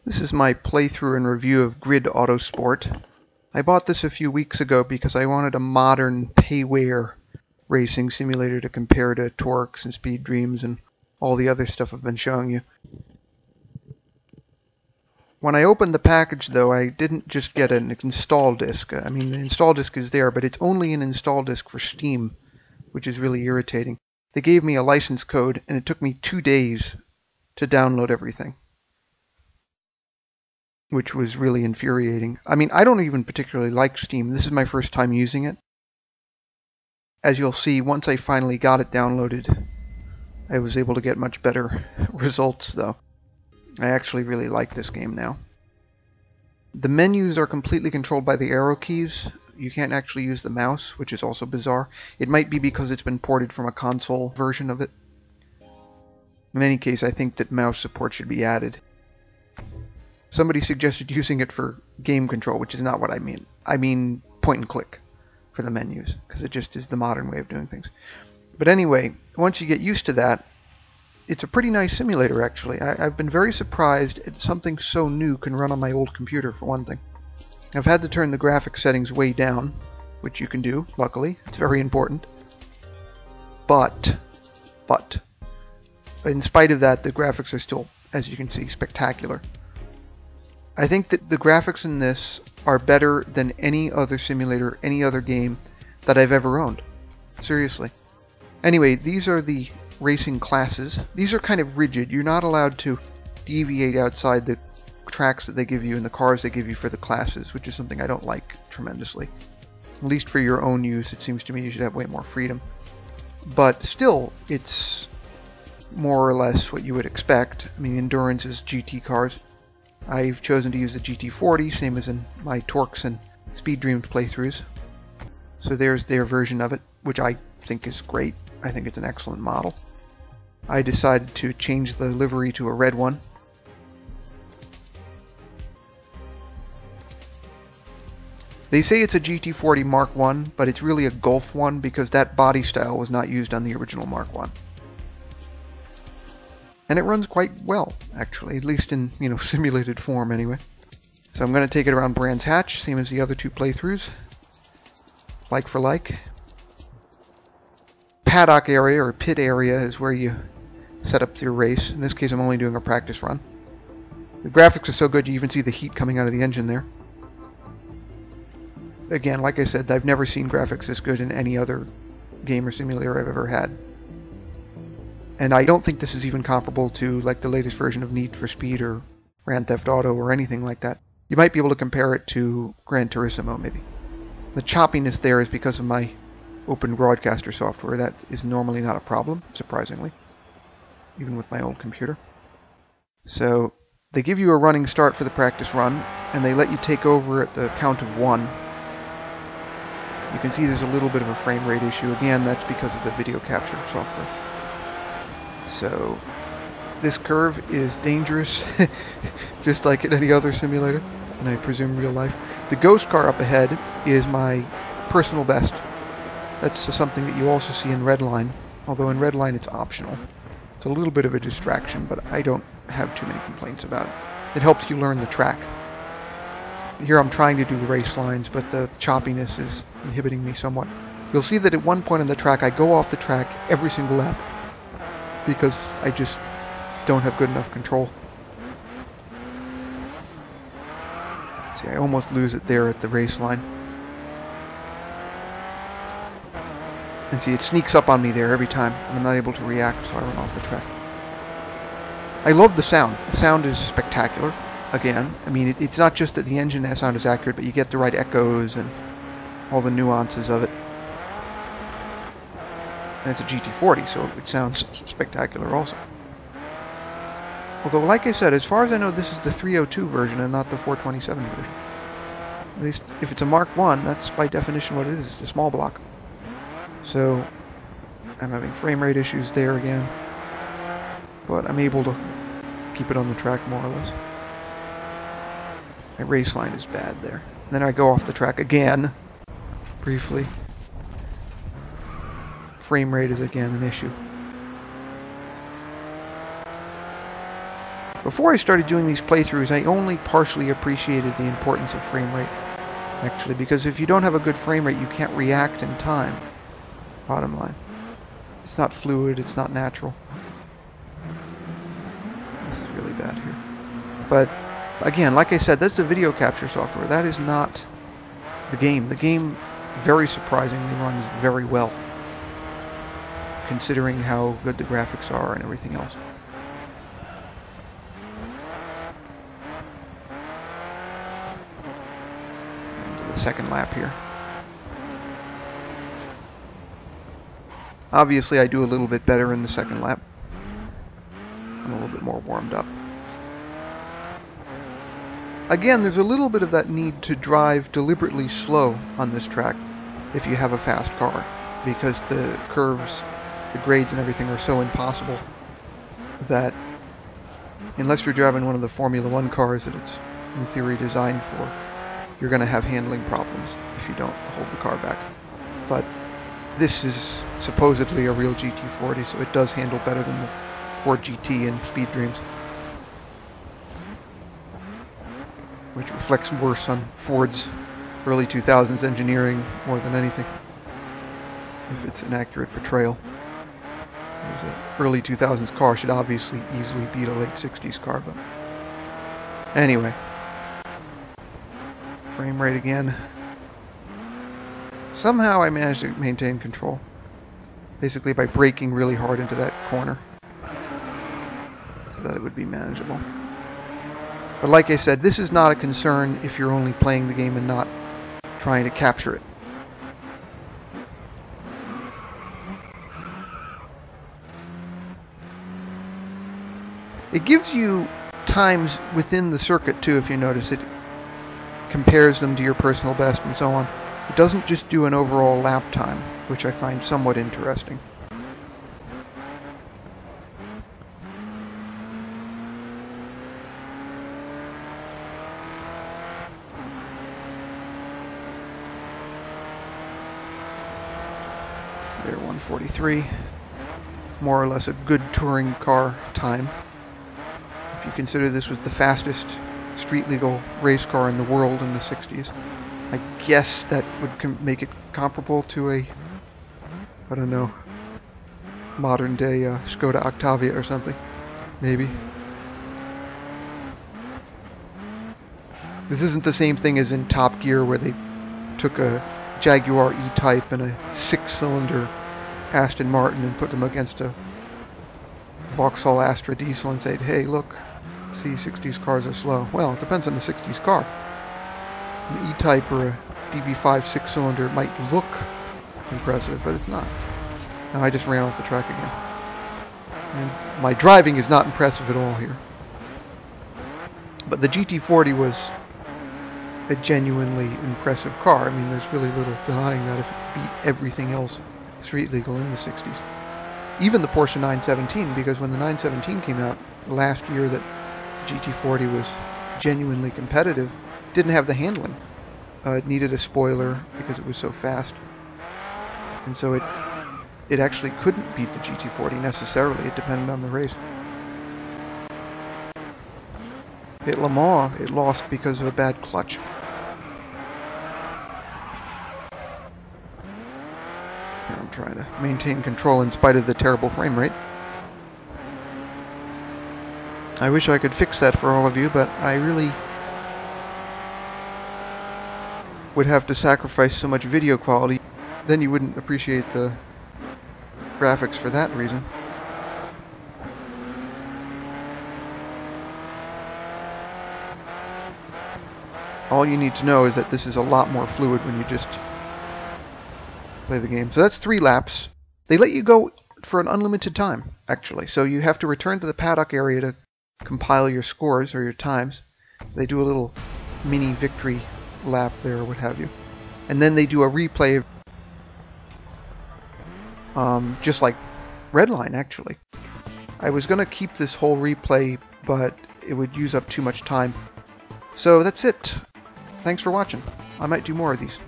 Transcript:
This is my playthrough and review of Grid Autosport. I bought this a few weeks ago because I wanted a modern payware racing simulator to compare to TORCS and Speed Dreams and all the other stuff I've been showing you. When I opened the package, though, I didn't just get an install disk. I mean, the install disk is there, but it's only an install disk for Steam, which is really irritating. They gave me a license code, and it took me 2 days to download everything, which was really infuriating. I mean, I don't even particularly like Steam. This is my first time using it. As you'll see, once I finally got it downloaded, I was able to get much better results, though. I actually really like this game now. The menus are completely controlled by the arrow keys. You can't actually use the mouse, which is also bizarre. It might be because it's been ported from a console version of it. In any case, I think that mouse support should be added. Somebody suggested using it for game control, which is not what I mean. I mean point and click for the menus, because it just is the modern way of doing things. But anyway, once you get used to that, it's a pretty nice simulator, actually. I've been very surprised at something so new can run on my old computer, for one thing. I've had to turn the graphics settings way down, which you can do, luckily. It's very important. But, in spite of that, the graphics are still, as you can see, spectacular. I think that the graphics in this are better than any other simulator, any other game that I've ever owned. Seriously. Anyway, these are the racing classes. These are kind of rigid. You're not allowed to deviate outside the tracks that they give you and the cars they give you for the classes, which is something I don't like tremendously. At least for your own use, it seems to me you should have way more freedom. But still, it's more or less what you would expect. I mean, endurance is GT cars. I've chosen to use the GT40, same as in my TORCS and Speed Dreams playthroughs. So there's their version of it, which I think is great. I think it's an excellent model. I decided to change the livery to a red one. They say it's a GT40 Mark I, but it's really a Golf 1 because that body style was not used on the original Mark I. And it runs quite well, actually, at least in, simulated form anyway. So I'm going to take it around Brands Hatch, same as the other two playthroughs. Like for like. Paddock area, or pit area, is where you set up your race. In this case, I'm only doing a practice run. The graphics are so good, you even see the heat coming out of the engine there. Again, like I said, I've never seen graphics this good in any other game or simulator I've ever had. And I don't think this is even comparable to like the latest version of Need for Speed or Grand Theft Auto or anything like that. You might be able to compare it to Gran Turismo, maybe. The choppiness there is because of my Open Broadcaster software. That is normally not a problem, surprisingly, even with my old computer. So they give you a running start for the practice run, and they let you take over at the count of 1. You can see there's a little bit of a frame rate issue. Again, that's because of the video capture software. So this curve is dangerous, just like in any other simulator, and I presume real life. The ghost car up ahead is my personal best. That's something that you also see in Redline, although in Redline it's optional. It's a little bit of a distraction, but I don't have too many complaints about it. It helps you learn the track. Here I'm trying to do race lines, but the choppiness is inhibiting me somewhat. You'll see that at one point on the track I go off the track every single lap, because I just don't have good enough control. See, I almost lose it there at the race line. And see, it sneaks up on me there every time, and I'm not able to react, so I run off the track. I love the sound. The sound is spectacular. Again, I mean, it's not just that the engine sound is accurate, but you get the right echoes and all the nuances of it. And it's a GT40, so it sounds spectacular also. Although, like I said, as far as I know, this is the 302 version and not the 427 version. At least, if it's a Mark I, that's by definition what it is. It's a small block. So, I'm having frame rate issues there again. But I'm able to keep it on the track more or less. My race line is bad there. And then I go off the track again, briefly. Frame rate is again an issue. Before I started doing these playthroughs, I only partially appreciated the importance of frame rate, actually, because if you don't have a good frame rate, you can't react in time. Bottom line. It's not fluid, it's not natural. This is really bad here. But, again, like I said, that's the video capture software. That is not the game. The game, very surprisingly, runs very well, considering how good the graphics are and everything else. Into the second lap here. Obviously, I do a little bit better in the second lap. I'm a little bit more warmed up. Again, there's a little bit of that need to drive deliberately slow on this track if you have a fast car, because the curves, the grades and everything are so impossible that unless you're driving one of the Formula 1 cars that it's in theory designed for, you're going to have handling problems if you don't hold the car back. But this is supposedly a real GT40, so it does handle better than the Ford GT and Speed Dreams, which reflects worse on Ford's early 2000s engineering more than anything, if it's an accurate portrayal. An early 2000s car should obviously easily beat a late 60s car, but anyway. Frame rate again. Somehow I managed to maintain control, basically by braking really hard into that corner, so that it would be manageable. But like I said, this is not a concern if you're only playing the game and not trying to capture it. It gives you times within the circuit too, if you notice. It compares them to your personal best and so on. It doesn't just do an overall lap time, which I find somewhat interesting. So there, 1:43. More or less a good touring car time. If you consider this was the fastest street-legal race car in the world in the 60s, I guess that would make it comparable to a, I don't know, modern-day Skoda Octavia or something, maybe. This isn't the same thing as in Top Gear, where they took a Jaguar E-Type and a 6-cylinder Aston Martin and put them against a Vauxhall Astra diesel and said, hey, look, see, 60s cars are slow. Well, it depends on the 60s car. An E-Type or a DB5 6-cylinder might look impressive, but it's not. Now I just ran off the track again. And my driving is not impressive at all here. But the GT40 was a genuinely impressive car. I mean, there's really little denying that if it beat everything else street legal in the 60s. Even the Porsche 917, because when the 917 came out last year that GT40 was genuinely competitive, didn't have the handling. It needed a spoiler because it was so fast, and so it actually couldn't beat the GT40 necessarily. It depended on the race. At Le Mans, it lost because of a bad clutch. Here I'm trying to maintain control in spite of the terrible frame rate. I wish I could fix that for all of you, but I really would have to sacrifice so much video quality. Then you wouldn't appreciate the graphics for that reason. All you need to know is that this is a lot more fluid when you just play the game. So that's 3 laps. They let you go for an unlimited time, actually. So you have to return to the paddock area to compile your scores or your times. They do a little mini victory lap there or what have you. And then they do a replay, just like Redline, actually. I was going to keep this whole replay, but it would use up too much time. So that's it. Thanks for watching. I might do more of these.